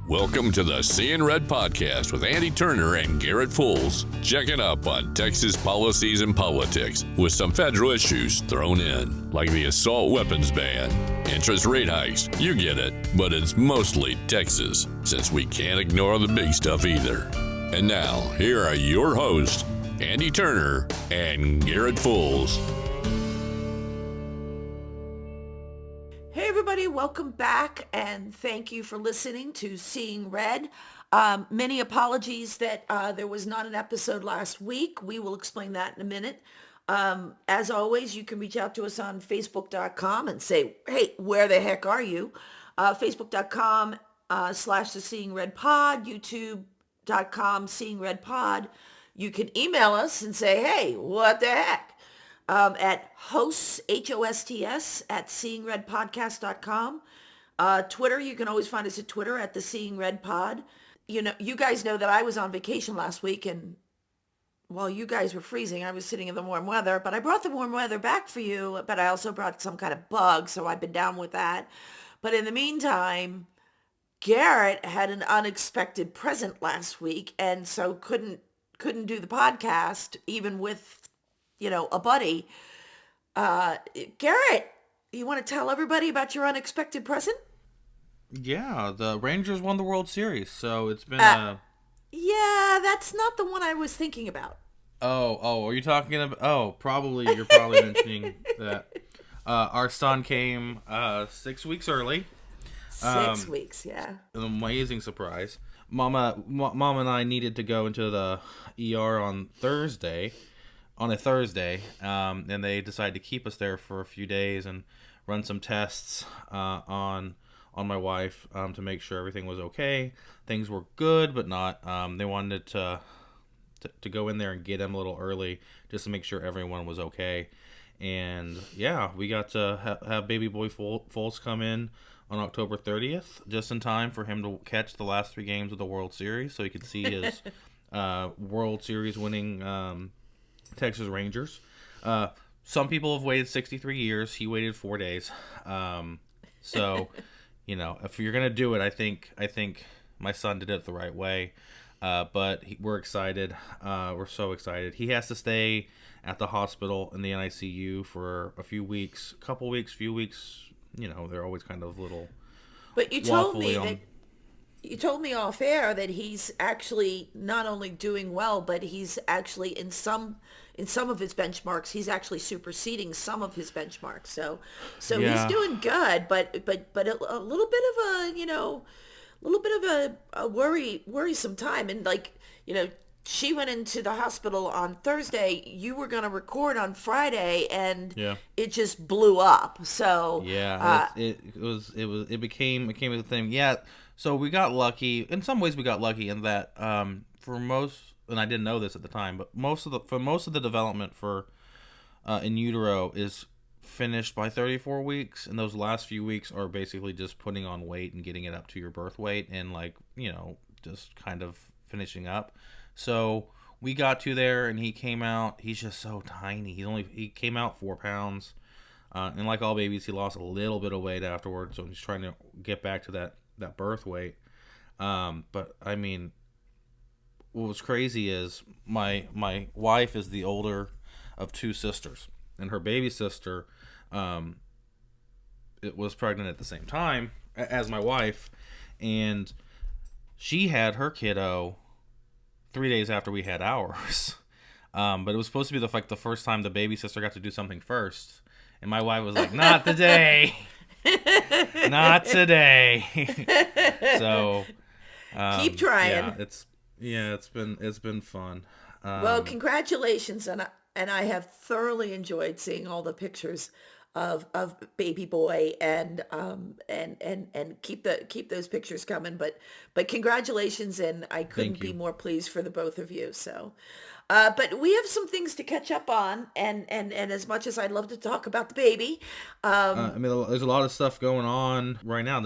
Welcome to the Seeing Red podcast with Andi Turner and Garrett Fulce, checking up on Texas policies and politics with some federal issues thrown in, like the assault weapons ban, interest rate hikes, you get it, but it's mostly Texas, since we can't ignore the big stuff either. And now, here are your hosts, Andi Turner and Garrett Fulce. Hey everybody, welcome back and thank you for listening to Seeing Red. Many apologies that there was not an episode last week. We will explain that in a minute. As always, you can reach out to us on Facebook.com and say, hey, where the heck are you? Facebook.com / the Seeing Red Pod, YouTube.com Seeing Red Pod. You can email us and say, hey, what the heck? At hosts, HOSTS, at seeingredpodcast.com. Twitter, you can always find us at Twitter at the Seeing Red Pod. You know, you guys know that I was on vacation last week, and while you guys were freezing, I was sitting in the warm weather, but I brought the warm weather back for you, but I also brought some kind of bug, so I've been down with that. But in the meantime, Garrett had an unexpected present last week, and so couldn't do the podcast, even with a buddy. Garrett, you want to tell everybody about your unexpected present? Yeah, the Rangers won the World Series, so it's been Yeah, that's not the one I was thinking about. Oh, are you talking about... Oh, you're probably mentioning that. Our son came 6 weeks early. 6 weeks, yeah. An amazing surprise. Mom and I needed to go into the ER on a Thursday, and they decided to keep us there for a few days and run some tests on my wife to make sure everything was okay. Things were good, but not. They wanted to go in there and get him a little early just to make sure everyone was okay. And yeah, we got to have baby boy Fulce come in on October 30th, just in time for him to catch the last 3 games of the World Series, so he could see his World Series winning Texas Rangers. Some people have waited 63 years. He waited 4 days. So, if you're gonna do it, I think my son did it the right way. But we're excited. We're so excited. He has to stay at the hospital in the NICU for a few weeks, few weeks. They're always kind of little. But you told me off air that he's actually not only doing well, but he's actually in some of his benchmarks, he's actually superseding some of his benchmarks. So yeah. He's doing good, but a little bit of a worrisome time. And she went into the hospital on Thursday. You were going to record on Friday, and it just blew up. So yeah, it became a thing. Yeah. So we got lucky. In some ways, we got lucky in that for most, and I didn't know this at the time, but most of the development for in utero is finished by 34 weeks, and those last few weeks are basically just putting on weight and getting it up to your birth weight, and just kind of finishing up. So we got to there, and he came out. He's just so tiny. He came out 4 pounds, and like all babies, he lost a little bit of weight afterwards. So he's trying to get back to that birth weight. But I mean, what was crazy is my wife is the older of 2 sisters, and her baby sister it was pregnant at the same time as my wife, and she had her kiddo 3 days after we had ours. But it was supposed to be the first time the baby sister got to do something first, and my wife was like, not today. Not today. So keep trying. It's been fun. Well, congratulations, and I have thoroughly enjoyed seeing all the pictures of baby boy, and keep those pictures coming. But congratulations, and I couldn't be more pleased for the both of you. So. But we have some things to catch up on, and as much as I'd love to talk about the baby, there's a lot of stuff going on right now.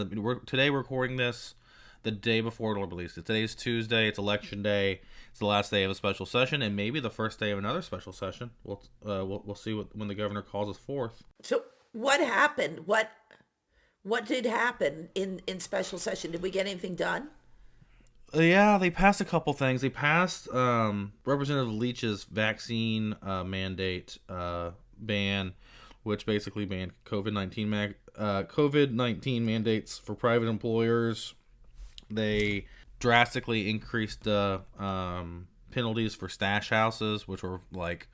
Today we're recording this the day before it'll release. Today's Tuesday. It's election day. It's the last day of a special session, and maybe the first day of another special session. We'll see when the governor calls us forth. So what happened? What did happen in special session? Did we get anything done? Yeah, they passed a couple things. They passed Representative Leach's vaccine mandate ban, which basically banned COVID-19 mandates for private employers. They drastically increased the penalties for stash houses, which were like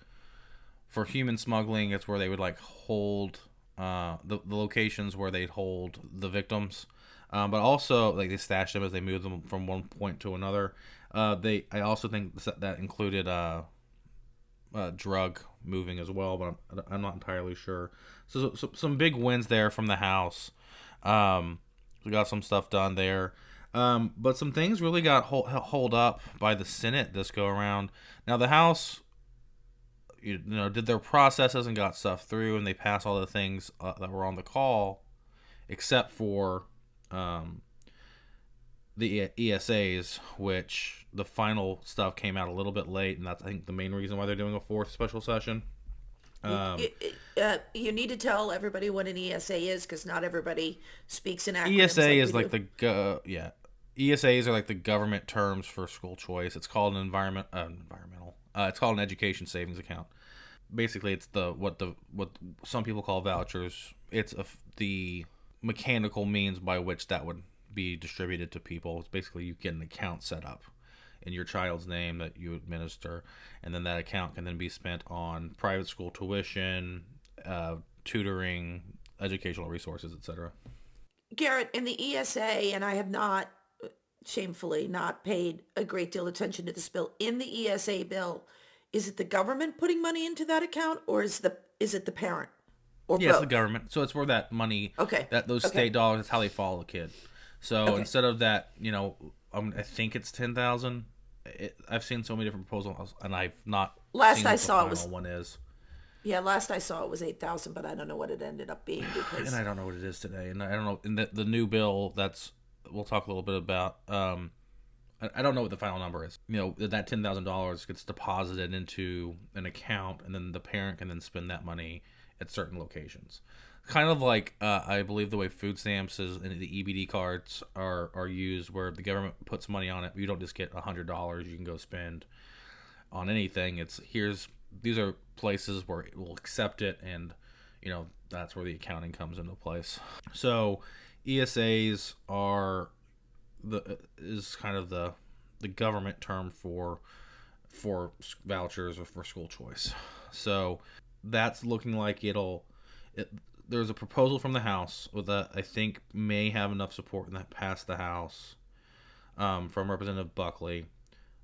for human smuggling. It's where they would like hold the locations where they'd hold the victims. But also, like, they stash them as they move them from one point to another. I also think that included drug moving as well, but I'm not entirely sure. So some big wins there from the House. We got some stuff done there. But some things really got hold up by the Senate this go around. Now the House, did their processes and got stuff through, and they passed all the things that were on the call, except for the ESAs, which the final stuff came out a little bit late, and that's, I think, the main reason why they're doing a fourth special session. You need to tell everybody what an ESA is, because not everybody speaks in acronyms. ESA is like ESAs are like the government terms for school choice. It's called an environmental. It's called an education savings account. Basically, it's what some people call vouchers. It's the mechanical means by which that would be distributed to people. It's basically you get an account set up in your child's name that you administer, and then that account can then be spent on private school tuition, tutoring, educational resources, etc. Garrett, in the ESA, and I have shamefully not paid a great deal of attention to this bill. In the ESA bill, is it the government putting money into that account, or is it the parent? Or yeah, both? It's the government. So it's where that money, okay, those state dollars, that's how they follow the kid. So instead of that, I think it's 10,000. I've seen so many different proposals, and I've not. Last I saw it was one is. Yeah, last I saw it was 8,000, but I don't know what it ended up being because. And I don't know what it is today, and I don't know. In the new bill, we'll talk a little bit about. I don't know what the final number is. That $10,000 gets deposited into an account, and then the parent can then spend that money at certain locations. Kind of like I believe the way food stamps and the EBD cards are used, where the government puts money on it. You don't just get $100 you can go spend on anything. These are places where it will accept it, and that's where the accounting comes into place. So ESAs is kind of the government term for vouchers or for school choice. So that's looking like there's a proposal from the House that I think may have enough support and that passed the House from Representative Buckley.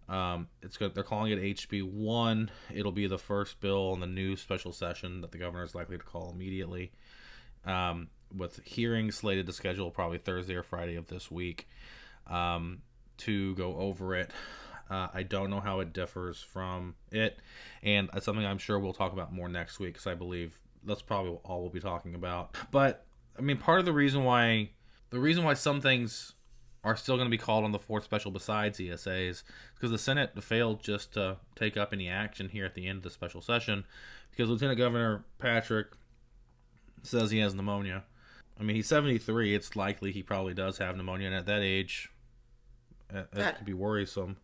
They're calling it HB1. It'll be the first bill in the new special session that the governor is likely to call immediately, with hearings slated to schedule probably Thursday or Friday of this week to go over it. I don't know how it differs from it, and it's something I'm sure we'll talk about more next week, because I believe that's probably all we'll be talking about. But I mean, part of the reason why some things are still going to be called on the fourth special besides ESAs is because the Senate failed just to take up any action here at the end of the special session, because Lieutenant Governor Patrick says he has pneumonia. I mean, he's 73. It's likely he probably does have pneumonia, and at that age, that could be worrisome.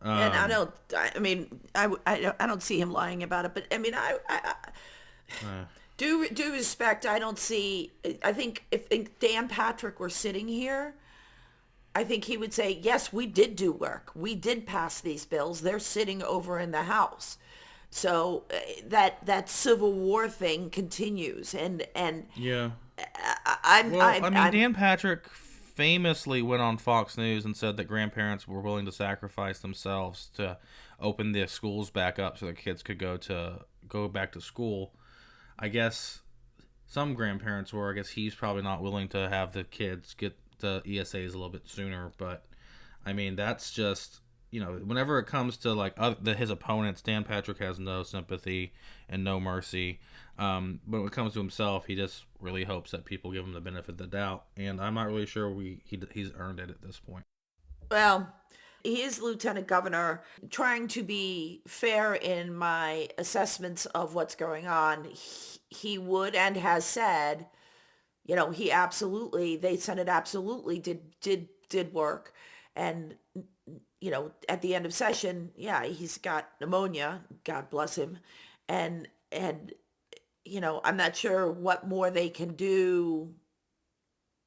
And I don't see him lying about it, but I mean, due respect, I don't see. I think if Dan Patrick were sitting here, I think he would say, yes, we did do work. We did pass these bills. They're sitting over in the House. So that Civil War thing continues, and yeah. I'm Dan Patrick famously went on Fox News and said that grandparents were willing to sacrifice themselves to open their schools back up so their kids could go back to school. I guess some grandparents were. I guess he's probably not willing to have the kids get the ESAs a little bit sooner. But I mean, that's just, whenever it comes to his opponents, Dan Patrick has no sympathy and no mercy. But when it comes to himself, he just really hopes that people give him the benefit of the doubt, and I'm not really sure he's earned it at this point. Well, he is Lieutenant Governor. Trying to be fair in my assessments of what's going on, he would and has said, the Senate absolutely did work. And, at the end of session, yeah, he's got pneumonia, God bless him. And I'm not sure what more they can do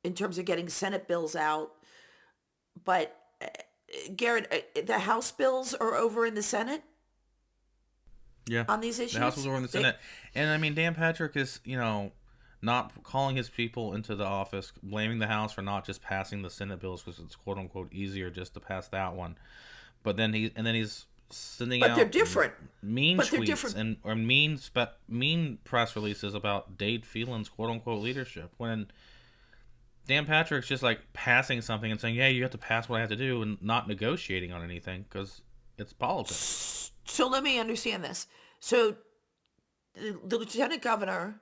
in terms of getting Senate bills out. But Garrett, the House bills are over in the Senate Yeah. on these issues. The House was over in the Senate. And I mean, Dan Patrick is, not calling his people into the office, blaming the House for not just passing the Senate bills because it's quote unquote easier just to pass that one. But then he's sending out they're different. mean But tweets or mean press releases about Dave Phelan's quote unquote leadership, when Dan Patrick's just like passing something and saying, "Yeah, you have to pass what I have to do," and not negotiating on anything because it's politics. So let me understand this. So the lieutenant governor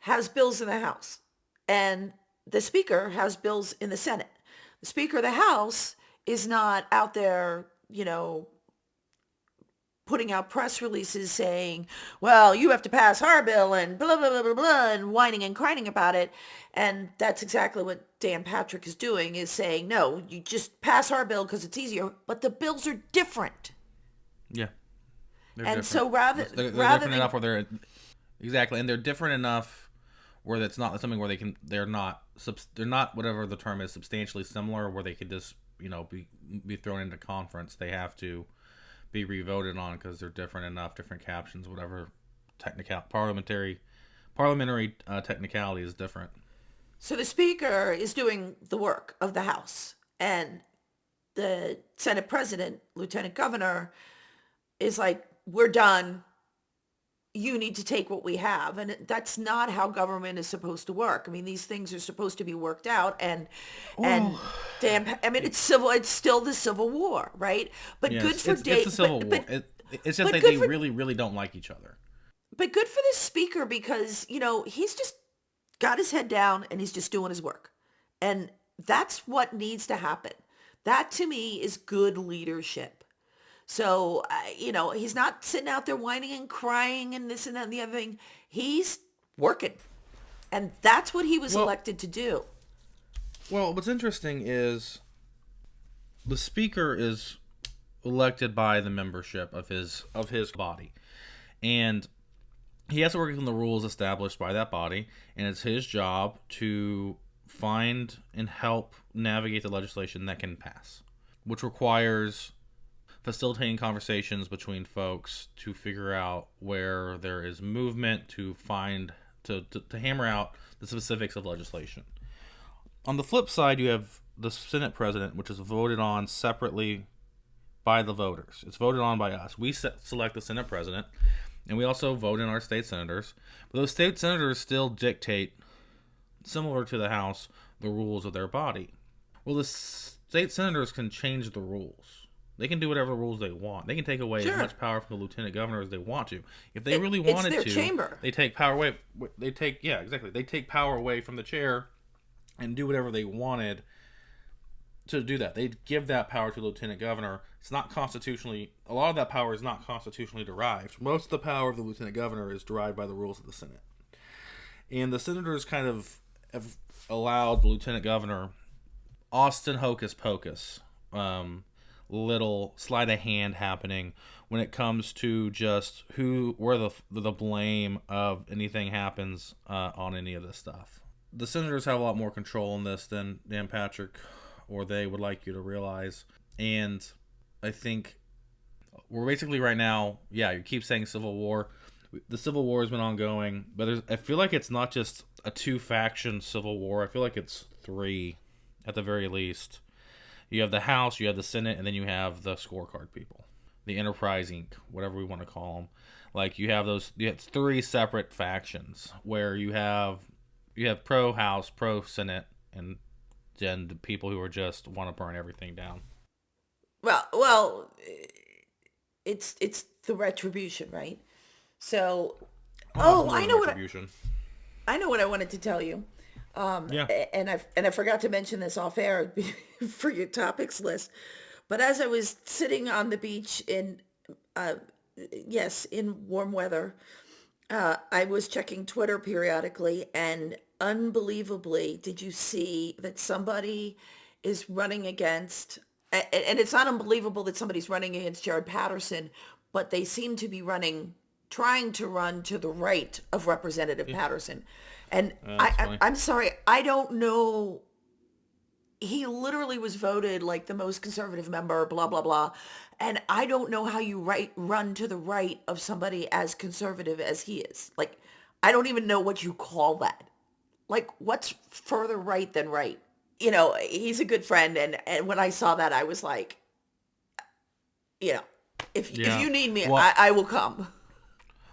has bills in the House, and the speaker has bills in the Senate. The speaker of the House is not out there, putting out press releases saying, well, you have to pass our bill and blah, blah, blah, blah, blah, and whining and crying about it. And that's exactly what Dan Patrick is doing, is saying, no, you just pass our bill because it's easier. But the bills are different. Yeah. And different. so they're different enough where they're exactly, and they're different enough where it's not something where they're not whatever the term is, substantially similar, where they could just be thrown into conference. They have to be revoted on because they're different enough, different captions, whatever parliamentary technicality is different. So the speaker is doing the work of the House, and the Senate president, lieutenant governor, is like, we're done. You need to take what we have. And that's not how government is supposed to work. I mean, these things are supposed to be worked out, and it's civil. It's still the Civil War, right? But yes, good for Dave. It's the Civil War. It's just that they really, really don't like each other. But good for the speaker, because, he's just got his head down and he's just doing his work. And that's what needs to happen. That, to me, is good leadership. So, he's not sitting out there whining and crying and this and that and the other thing. He's working. And that's what he was elected to do. Well, what's interesting is the speaker is elected by the membership of his body. And he has to work within the rules established by that body. And it's his job to find and help navigate the legislation that can pass, which requires facilitating conversations between folks to figure out where there is movement, to hammer out the specifics of legislation. On the flip side, you have the Senate president, which is voted on separately by the voters. It's voted on by us. We select the Senate president, and we also vote in our state senators. But those state senators still dictate, similar to the House, the rules of their body. Well, the state senators can change the rules. They can do whatever rules they want. They can take away as much power from the lieutenant governor as they want to. If they really wanted it's their to, chamber. They take power away. They take power away from the chair and do whatever they wanted to do that. They give that power to the lieutenant governor. It's not constitutionally. A lot of that power is not constitutionally derived. Most of the power of the lieutenant governor is derived by the rules of the Senate. And the senators kind of have allowed the lieutenant governor Austin hocus pocus. Little sleight of hand happening when it comes to just where the blame of anything happens on any of this stuff. The senators have a lot more control in this than Dan Patrick or they would like you to realize. And I think we're basically right now, you keep saying Civil War. The Civil War has been ongoing, but I feel like it's not just a two-faction Civil War. I feel like it's three at the very least. You have the House, you have the Senate, and then you have the scorecard people, the Enterprise Inc., whatever we want to call them. Like you have three separate factions where you have pro House, pro Senate, and then the people who are just want to burn everything down. Well, it's the retribution, right? So, I know what I wanted to tell you. And I forgot to mention this off air for your topics list, but as I was sitting on the beach in warm weather, I was checking Twitter periodically, and unbelievably, did you see that somebody is running against and it's not unbelievable that somebody's running against Jared Patterson, but they seem to be trying to run to the right of Representative Patterson. And I'm sorry, I don't know. He literally was voted like the most conservative member, blah, blah, blah. And I don't know how you run to the right of somebody as conservative as he is. Like, I don't even know what you call that. Like, what's further right than right? He's a good friend. And when I saw that, I was like, if you need me, Well, I will come.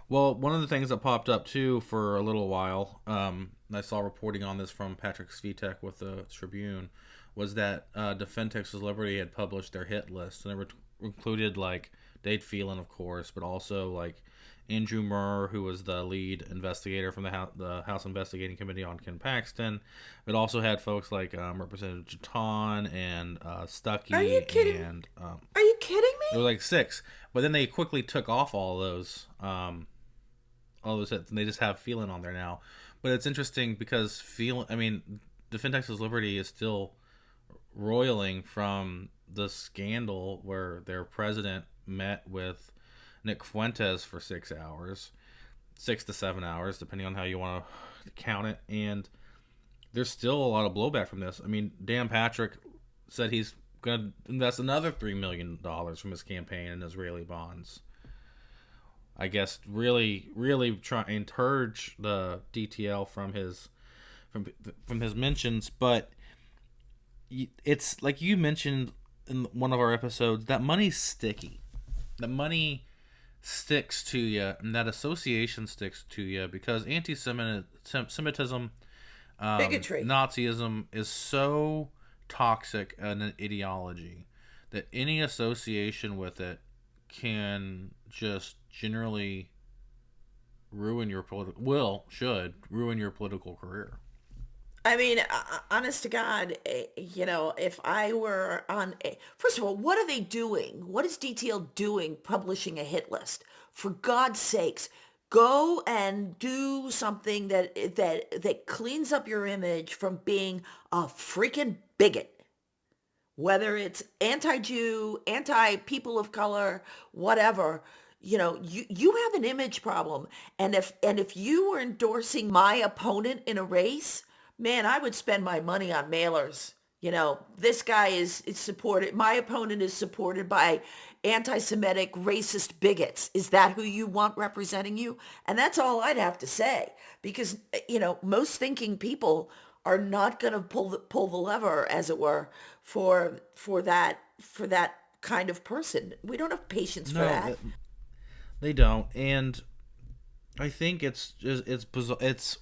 Well, one of the things that popped up too for a little while, I saw reporting on this from Patrick Svitek with the Tribune, was that Defendex Liberty had published their hit list, and it included like Dade Phelan, of course, but also like Andrew Murr, who was the lead investigator from the House Investigating Committee on Ken Paxton. It also had folks like Representative Jeton and Stuckey. Are you kidding? And, Are you kidding me? there were like 6, but then they quickly took off all those hits, and they just have Phelan on there now. But it's interesting because Defendex Liberty is still roiling from the scandal where their president met with Nick Fuentes for 6 hours, 6 to 7 hours, depending on how you want to count it. And there's still a lot of blowback from this. I mean, Dan Patrick said he's going to invest another $3 million from his campaign in Israeli bonds. I guess really try and purge the DTL from his mentions. But it's like you mentioned in one of our episodes, that money's sticky. The money sticks to you, and that association sticks to you because anti-Semitism, bigotry, Nazism is so toxic an ideology that any association with it can just generally ruin your should ruin your political career. I mean, honest to God, if I were on first of all, what are they doing? What is DTL doing publishing a hit list? For God's sakes, go and do something that cleans up your image from being a freaking bigot. Whether it's anti-Jew, anti-people of color, whatever, you have an image problem. And if you were endorsing my opponent in a race, man, I would spend my money on mailers. This guy is supported. My opponent is supported by anti-Semitic, racist bigots. Is that who you want representing you? And that's all I'd have to say, because most thinking people are not going to pull the lever, as it were, for that kind of person. We don't have patience for that. They don't, and I think it's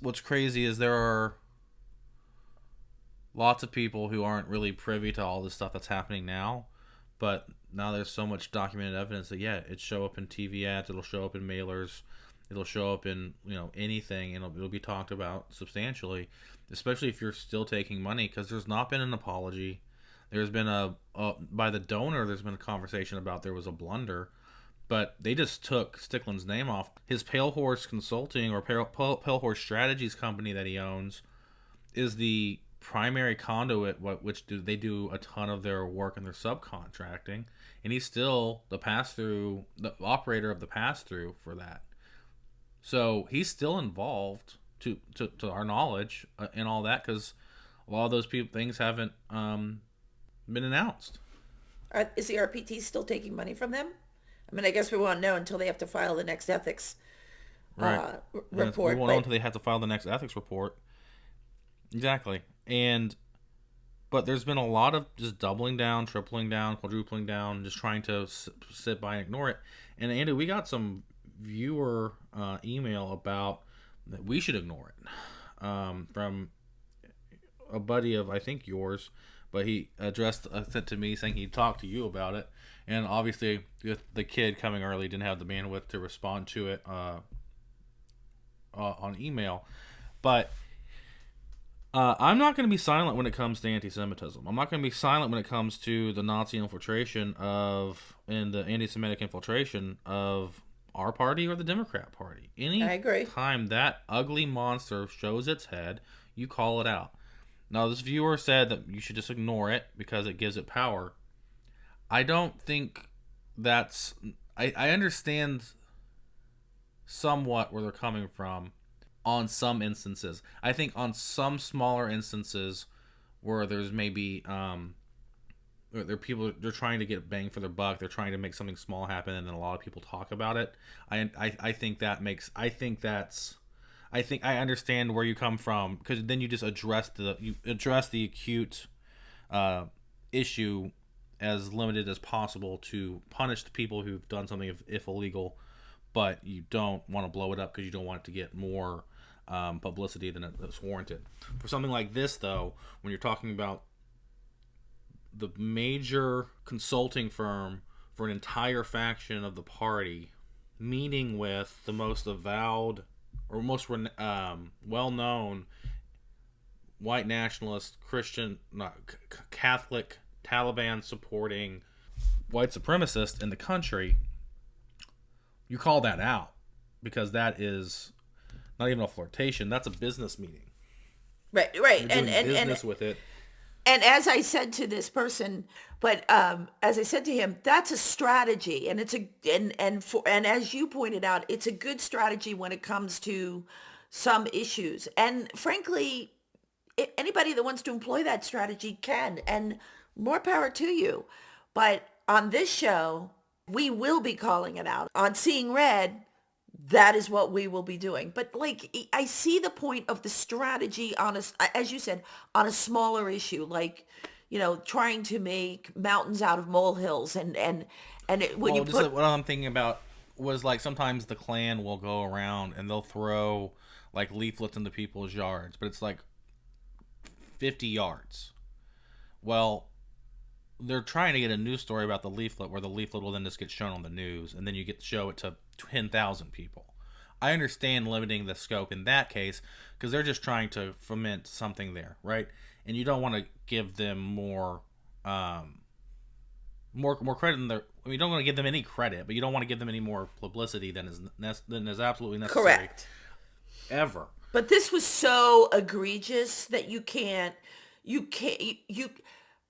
what's crazy is there are lots of people who aren't really privy to all this stuff that's happening now, but now there's so much documented evidence that it'll show up in TV ads, it'll show up in mailers, it'll show up in anything, and it'll be talked about substantially, especially if you're still taking money, because there's not been an apology. There's been by the donor, there's been a conversation about there was a blunder, but they just took Stickland's name off. His Pale Horse Consulting or Pale Horse Strategies company that he owns is the primary conduit, they do a ton of their work and their subcontracting, and he's still the operator of the pass-through for that. So he's still involved to our knowledge in all that, because a lot of those things haven't been announced. Is the RPT still taking money from them? I mean, I guess we won't know until they have to file the next ethics report. We won't know until they have to file the next ethics report. Exactly. But there's been a lot of just doubling down, tripling down, quadrupling down, just trying to sit by and ignore it. And Andi, we got some viewer email about that we should ignore it from a buddy of, I think, yours, but he sent to me saying he'd talk to you about it. And obviously, with the kid coming early, didn't have the bandwidth to respond to it on email. But I'm not going to be silent when it comes to anti-Semitism. I'm not going to be silent when it comes to the Nazi infiltration and the anti-Semitic infiltration of our party or the Democrat Party. I agree. Time that ugly monster shows its head, you call it out. Now, this viewer said that you should just ignore it because it gives it power. I don't think that's... I understand somewhat where they're coming from on some instances. I think on some smaller instances where there's maybe they're trying to get bang for their buck, they're trying to make something small happen, and then a lot of people talk about it. I think I understand where you come from, because then you just address the acute issue as limited as possible to punish the people who've done something if illegal, but you don't want to blow it up because you don't want it to get more publicity than it's warranted. For something like this, though, when you're talking about the major consulting firm for an entire faction of the party meeting with the most avowed or most well-known white nationalist, Christian, Catholic, Taliban-supporting white supremacist in the country, you call that out, because that is not even a flirtation. That's a business meeting. Right. You're doing business with it. And as I said to this person, as I said to him, that's a strategy, and and as you pointed out, it's a good strategy when it comes to some issues. And frankly, anybody that wants to employ that strategy can, and more power to you. But on this show, we will be calling it out. On Seeing Red, that is what we will be doing. But like, I see the point of the strategy on as you said, on a smaller issue, like, trying to make mountains out of molehills, what I'm thinking about was, like, sometimes the Klan will go around and they'll throw like leaflets into people's yards, but it's like 50 yards. Well, they're trying to get a news story about the leaflet, where the leaflet will then just get shown on the news, and then you get to show it to 10,000 people. I understand limiting the scope in that case, because they're just trying to foment something there, right? And you don't want to give them more credit than you don't want to give them any credit, but you don't want to give them any more publicity than is absolutely necessary. Correct. Ever. But this was so egregious that you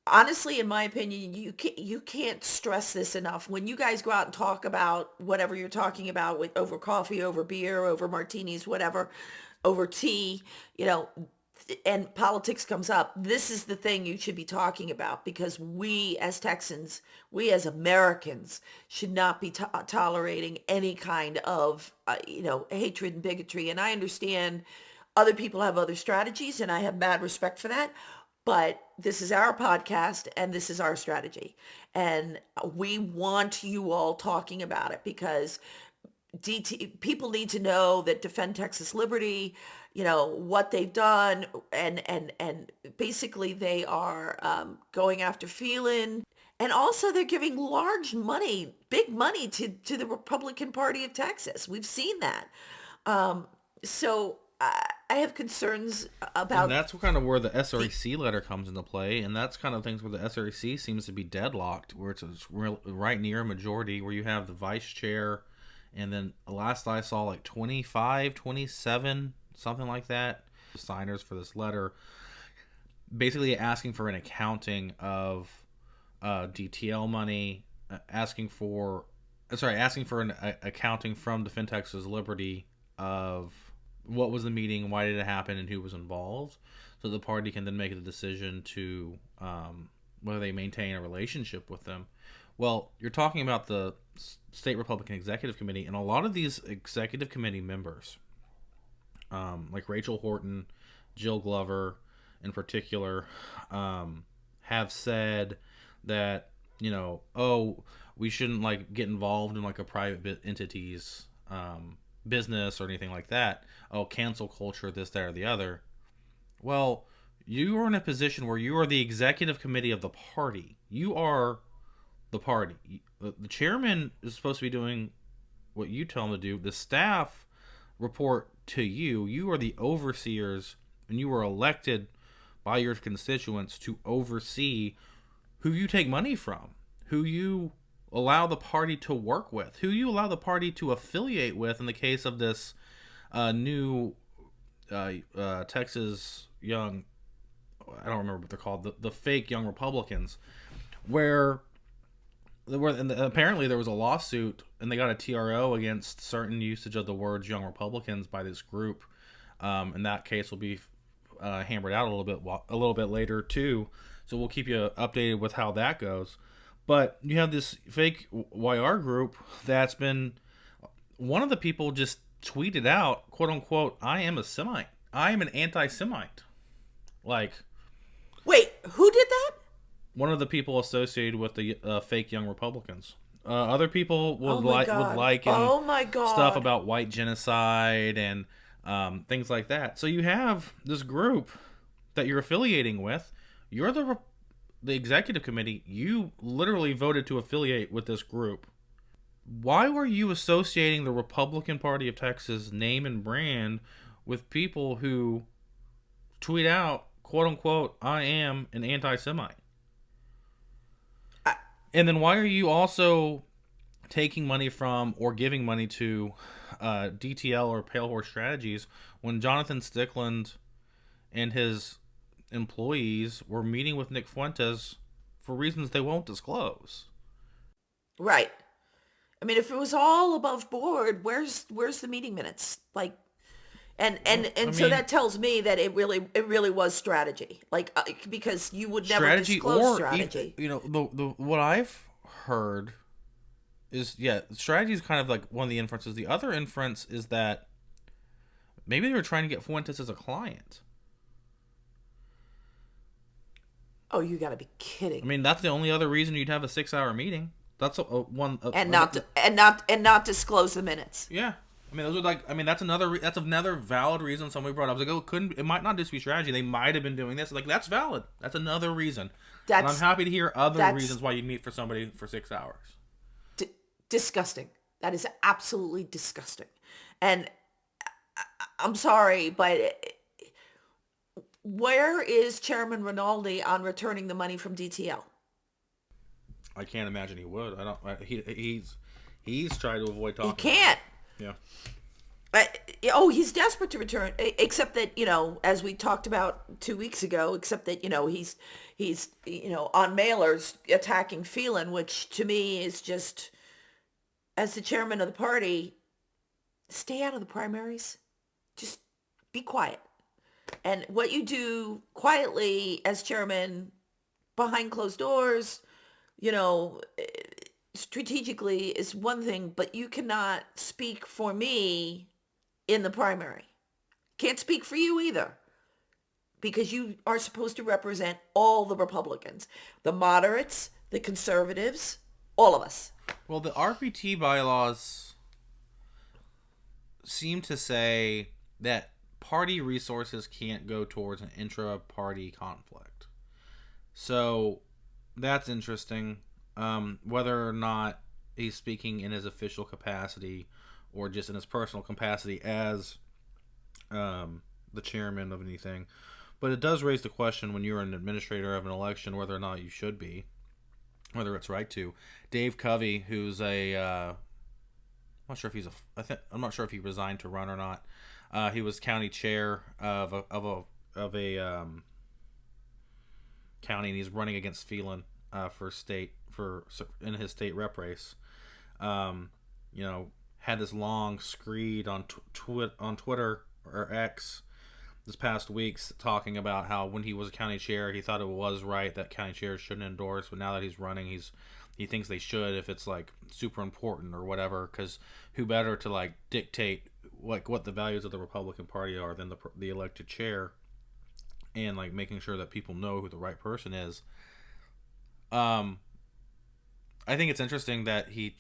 honestly, in my opinion, you can't stress this enough. When you guys go out and talk about whatever you're talking about, over coffee, over beer, over martinis, whatever, over tea, and politics comes up, this is the thing you should be talking about, because we as Texans, we as Americans, should not be tolerating any kind of hatred and bigotry. And I understand other people have other strategies, and I have mad respect for that. But this is our podcast, and this is our strategy. And we want you all talking about it, because people need to know that Defend Texas Liberty, what they've done, and basically they are going after Phelan. And also they're giving big money to the Republican Party of Texas. We've seen that. So I have concerns about... And that's kind of where the SREC letter comes into play, and that's kind of things where the SREC seems to be deadlocked, where it's right near a majority, where you have the vice chair, and then last I saw, like 25, 27, something like that, signers for this letter, basically asking for an accounting of DTL money, asking for an accounting from Defend Texas Liberty of what was the meeting, why did it happen, and who was involved, so the party can then make a decision to whether they maintain a relationship with them. Well, you're talking about the State Republican Executive Committee, and a lot of these Executive Committee members, like Rachel Horton, Jill Glover in particular, have said that, we shouldn't get involved in a private entity's business or anything like that. Cancel culture, this, that, or the other. Well, you are in a position where you are the executive committee of the party. You are the party. The chairman is supposed to be doing what you tell him to do. The staff report to you. You are the overseers, and you are elected by your constituents to oversee who you take money from, who you allow the party to work with, who you allow the party to affiliate with in the case of this new Texas Young, I don't remember what they're called, the fake Young Republicans, where apparently there was a lawsuit, and they got a TRO against certain usage of the words "young Republicans" by this group. And that case will be hammered out a little bit later too. So we'll keep you updated with how that goes. But you have this fake YR group that's been. One of the people just tweeted out, "quote unquote," "I am a Semite. I am an anti-Semite." Like, wait, who did that? One of the people associated with the fake young Republicans. Other people would God. like Oh my God. stuff about white genocide and things like that. So you have this group that you're affiliating with. You're the executive committee. You literally voted to affiliate with this group. Why were you associating the Republican Party of Texas name and brand with people who tweet out, "quote unquote," "I am an anti-Semite"? And then why are you also taking money from or giving money to DTL or Pale Horse Strategies when Jonathan Stickland and his employees were meeting with Nick Fuentes for reasons they won't disclose? Right. I mean, if it was all above board, where's the meeting minutes? Like, so that tells me that it really was strategy. Like, because you would never disclose strategy. Even, the what I've heard is, strategy is kind of like one of the inferences. The other inference is that maybe they were trying to get Fuentes as a client. Oh, you got to be kidding! I mean, that's the only other reason you'd have a 6-hour meeting. That's not disclose the minutes. Yeah. I mean, those are that's another valid reason somebody brought up. I was like, it might not just be strategy. They might have been doing this. Like, that's valid. That's another reason. And I'm happy to hear other reasons why you'd meet for somebody for 6 hours. Disgusting. That is absolutely disgusting. And I'm sorry, but where is Chairman Reynaldi on returning the money from DTL? I can't imagine he would. He's trying to avoid talking. He can't. Yeah. He's desperate to return, except that, as we talked about 2 weeks ago, except that, he's on mailers attacking Phelan, which to me is just, as the chairman of the party, stay out of the primaries. Just be quiet. And what you do quietly as chairman behind closed doors, strategically is one thing, but you cannot speak for me in the primary. Can't speak for you either, because you are supposed to represent all the Republicans, the moderates, the conservatives, all of us. Well, the RPT bylaws seem to say that party resources can't go towards an intra-party conflict. So that's interesting. Whether or not he's speaking in his official capacity or just in his personal capacity as the chairman of anything. But it does raise the question, when you're an administrator of an election, whether or not you should be, whether it's right to. Dave Covey, who's I'm not sure if he resigned to run or not. He was county chair of a county, and he's running against Phelan in his state rep race. Had this long screed on Twitter or X this past weeks talking about how when he was a county chair, he thought it was right that county chairs shouldn't endorse, but now that he's running, he thinks they should if it's like super important or whatever, because who better to like dictate like what the values of the Republican Party are than the elected chair, and like making sure that people know who the right person is. I think it's interesting that he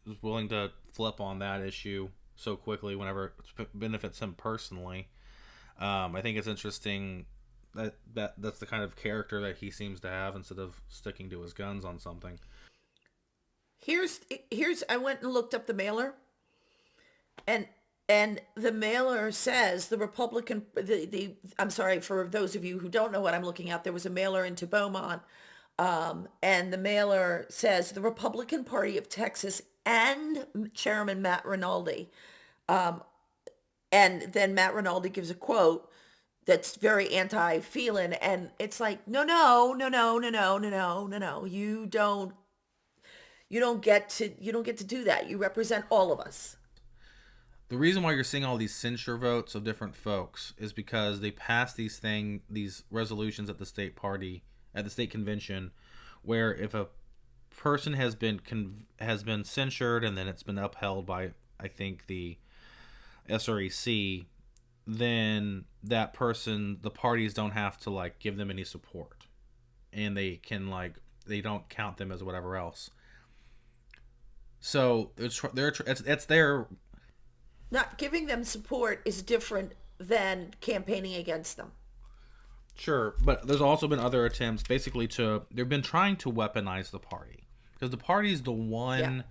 was willing to flip on that issue so quickly whenever it benefits him personally. I think it's interesting that's the kind of character that he seems to have, instead of sticking to his guns on something. Here's I went and looked up the mailer, and the mailer says the Republican, I'm sorry, for those of you who don't know what I'm looking at, there was a mailer into Beaumont, and the mailer says the Republican Party of Texas and Chairman Matt Reynaldi. And then Matt Reynaldi gives a quote that's very anti-Phelan, and it's like, no, you don't, You don't get to do that. You represent all of us. The reason why you're seeing all these censure votes of different folks is because they pass these resolutions at the state convention, where if a person has been censured and then it's been upheld by, I think, the SREC, then that person, the parties don't have to like give them any support, and they can they don't count them as whatever else. So it's their Not giving them support is different than campaigning against them. Sure, but there's also been other attempts basically they've been trying to weaponize the party, because the party is the one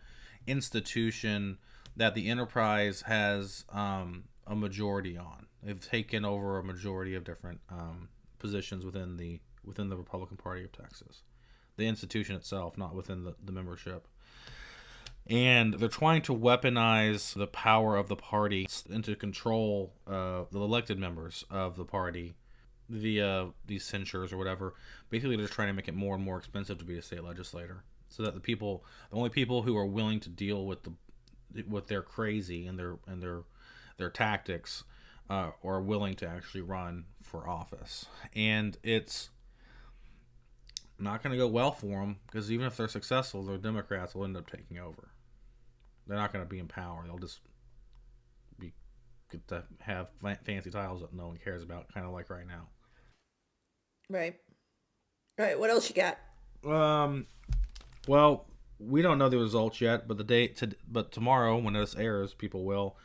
institution that the enterprise has a majority on. They've taken over a majority of different positions within the Republican Party of Texas. The institution itself, not within the membership. And they're trying to weaponize the power of the party and to control the elected members of the party via these censures or whatever. Basically, they're trying to make it more and more expensive to be a state legislator, so that the only people who are willing to deal with their crazy and their tactics are willing to actually run for office. And it's not going to go well for them, because even if they're successful, the Democrats will end up taking over. They're not going to be in power. They'll just get to have fancy titles that no one cares about, kind of like right now. Right. All right. What else you got? Well, we don't know the results yet, but tomorrow, when this airs, people will.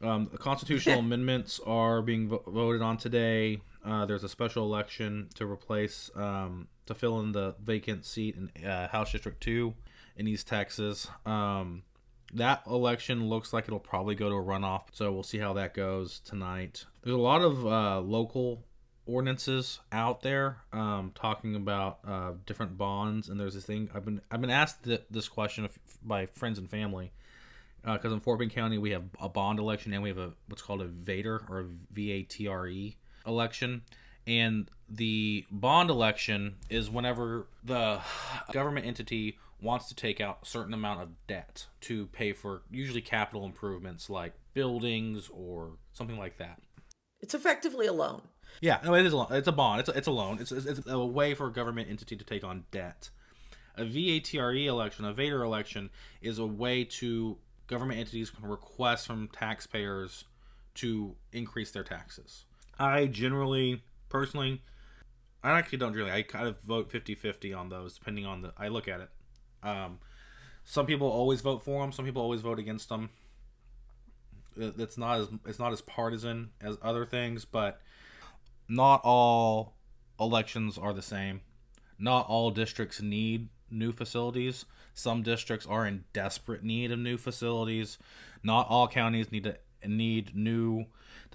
The constitutional amendments are being voted on today. There's a special election to replace, to fill in the vacant seat in House District 2 in East Texas. That election looks like it'll probably go to a runoff, so we'll see how that goes tonight. There's a lot of local ordinances out there talking about different bonds, and there's this thing I've been asked this question by friends and family, because in Fort Bend County we have a bond election and we have what's called a VATr or a VATre election. And the bond election is whenever the government entity wants to take out a certain amount of debt to pay for usually capital improvements like buildings or something like that. It's effectively a loan. Yeah, no, it is a loan. It's a bond. It's a loan. It's a way for a government entity to take on debt. A VATre election, a VATr election, is a way to government entities can request from taxpayers to increase their taxes. I actually don't really. I kind of vote 50-50 on those, depending on I look at it. Some people always vote for them. Some people always vote against them. It's not as partisan as other things, but not all elections are the same. Not all districts need new facilities. Some districts are in desperate need of new facilities. Not all counties need to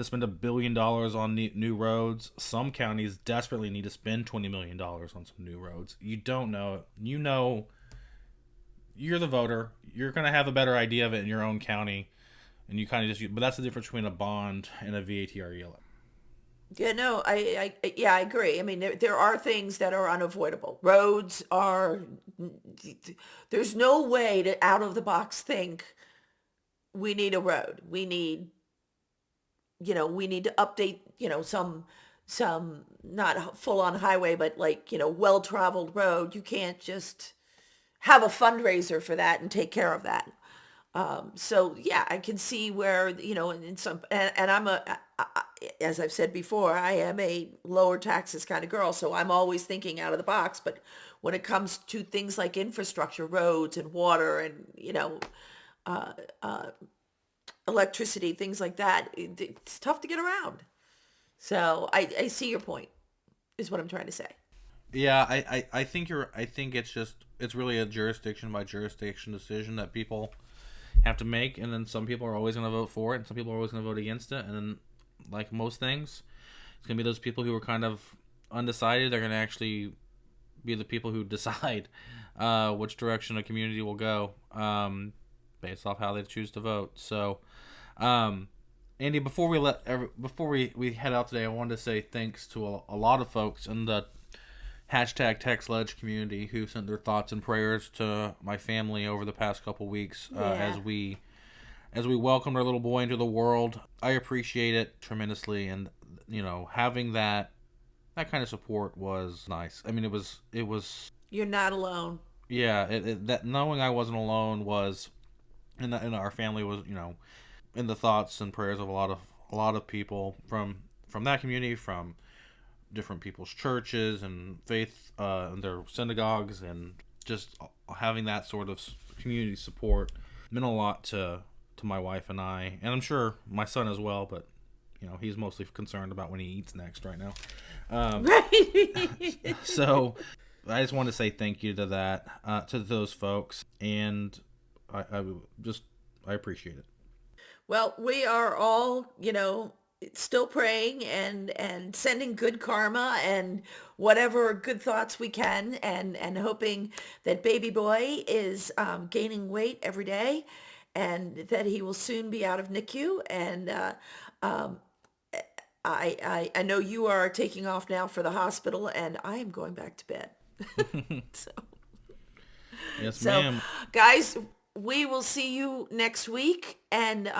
spend $1 billion on new roads. Some counties desperately need to spend $20 million on some new roads. You don't know it. You know, you're the voter. You're going to have a better idea of it in your own county. And you kind of but that's the difference between a bond and a VATre election. Yeah, no, I agree. I mean, there are things that are unavoidable. Roads are, there's no way to out of the box think we need a road. We need to update, some not full on highway, but well-traveled road. You can't just have a fundraiser for that and take care of that. So yeah, I can see where, in some, and I'm as I've said before, I am a lower taxes kind of girl. So I'm always thinking out of the box. But when it comes to things like infrastructure, roads and water and, electricity, things like that, it's tough to get around. So I see your point, is what I'm trying to say. Yeah, I think it's really a jurisdiction by jurisdiction decision that people have to make, and then some people are always going to vote for it, and some people are always going to vote against it, and then, like most things, it's going to be those people who are kind of undecided. They're going to actually be the people who decide which direction a community will go, based off how they choose to vote. So, Andi, before we head out today, I wanted to say thanks to a lot of folks in the #TextLedge community who sent their thoughts and prayers to my family over the past couple weeks as we welcomed our little boy into the world. I appreciate it tremendously, and having that kind of support was nice. I mean, it was. You're not alone. Yeah, that knowing I wasn't alone was, and our family was, in the thoughts and prayers of a lot of people from that community, from different people's churches and faith and their synagogues, and just having that sort of community support meant a lot to my wife and I, and I'm sure my son as well, but he's mostly concerned about when he eats next right now. Right. So I just want to say thank you to to those folks, and I appreciate it. Well, we are all, still praying and sending good karma and whatever good thoughts we can, and hoping that baby boy is gaining weight every day, and that he will soon be out of NICU. And I know you are taking off now for the hospital, and I am going back to bed. Yes, ma'am. Guys, we will see you next week, and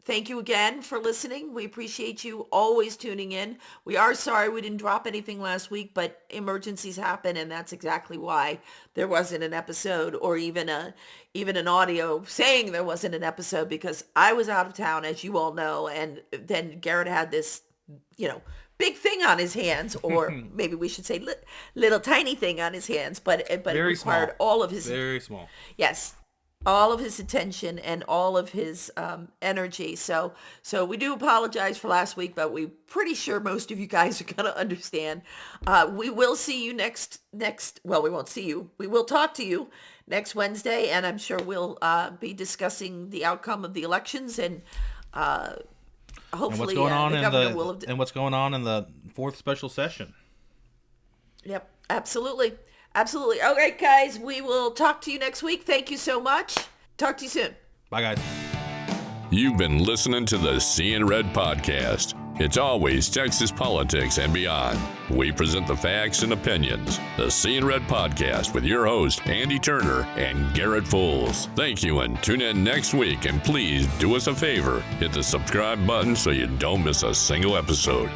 thank you again for listening. We appreciate you always tuning in. We are sorry we didn't drop anything last week, but emergencies happen, and that's exactly why there wasn't an episode, or even an audio saying there wasn't an episode, because I was out of town, as you all know, and then Garrett had this, big thing on his hands, or maybe we should say little tiny thing on his hands, but it required all of his... Very small. Yes. All of his attention and all of his energy. So we do apologize for last week, but we're pretty sure most of you guys are going to understand. We will see you next, well, we won't see you. We will talk to you next Wednesday, and I'm sure we'll be discussing the outcome of the elections, and hopefully the governor will have... And what's going on in the 4th special session. Yep, absolutely. Absolutely. All right, guys, we will talk to you next week. Thank you so much. Talk to you soon. Bye, guys. You've been listening to the Seeing Red podcast. It's always Texas politics and beyond. We present the facts and opinions. The Seeing Red podcast with your host, Andi Turner and Garrett Fulce. Thank you, and tune in next week. And please do us a favor. Hit the subscribe button so you don't miss a single episode.